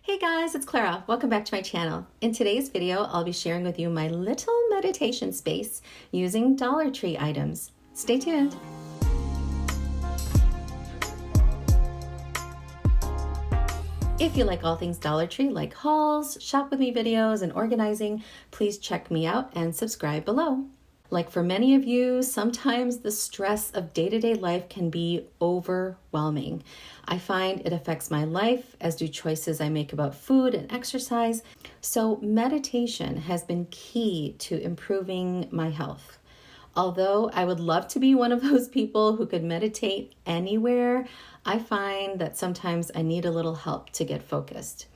Hey guys, it's Clara. Welcome back to my channel. In today's video, I'll be sharing with you my little meditation space using Dollar Tree items. Stay tuned. If you like all things Dollar Tree, like hauls, shop with me videos, and organizing, please check me out and subscribe below. Like for many of you, sometimes the stress of day-to-day life can be overwhelming. I find it affects my life, as do choices I make about food and exercise. So meditation has been key to improving my health. Although I would love to be one of those people who could meditate anywhere, I find that sometimes I need a little help to get focused.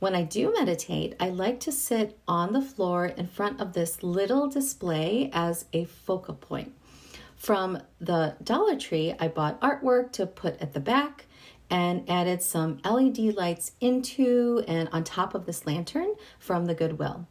When I do meditate, I like to sit on the floor in front of this little display as a focal point. From the Dollar Tree, I bought artwork to put at the back and added some LED lights into and on top of this lantern from the Goodwill.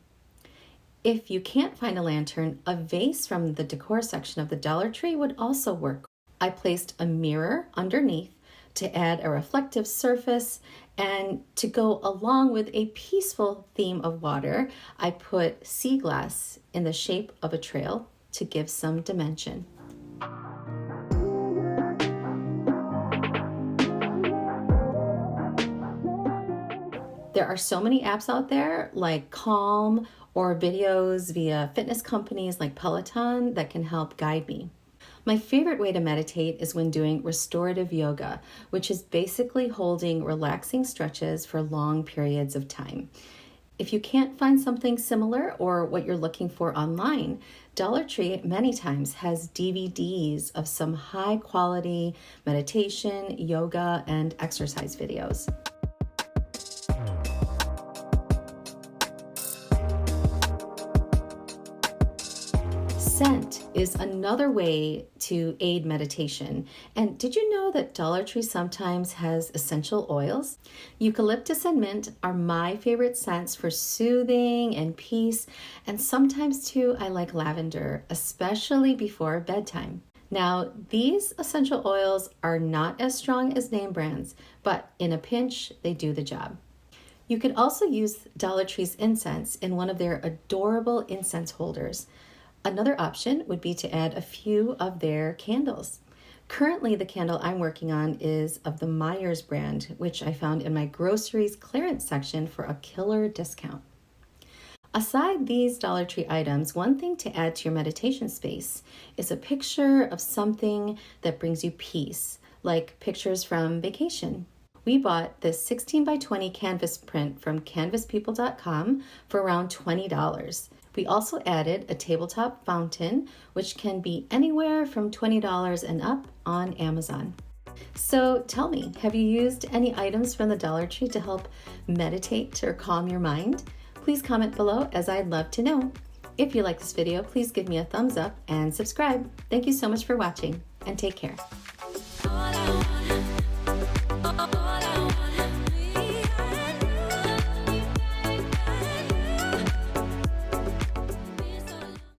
If you can't find a lantern, a vase from the decor section of the Dollar Tree would also work. I placed a mirror underneath to add a reflective surface, and to go along with a peaceful theme of water, I put sea glass in the shape of a trail to give some dimension. There are so many apps out there like Calm or videos via fitness companies like Peloton that can help guide me. My favorite way to meditate is when doing restorative yoga, which is basically holding relaxing stretches for long periods of time. If you can't find something similar or what you're looking for online, Dollar Tree many times has DVDs of some high quality meditation, yoga, and exercise videos. Scent is another way to aid meditation. And did you know that Dollar Tree sometimes has essential oils? Eucalyptus and mint are my favorite scents for soothing and peace. And sometimes too, I like lavender, especially before bedtime. Now, these essential oils are not as strong as name brands, but in a pinch, they do the job. You could also use Dollar Tree's incense in one of their adorable incense holders. Another option would be to add a few of their candles. Currently, the candle I'm working on is of the Myers brand, which I found in my groceries clearance section for a killer discount. Aside these Dollar Tree items, one thing to add to your meditation space is a picture of something that brings you peace, like pictures from vacation. We bought this 16 by 20 canvas print from canvaspeople.com for around $20. We also added a tabletop fountain, which can be anywhere from $20 and up on Amazon. So tell me, have you used any items from the Dollar Tree to help meditate or calm your mind? Please comment below, as I'd love to know. If you like this video, please give me a thumbs up and subscribe. Thank you so much for watching, and take care.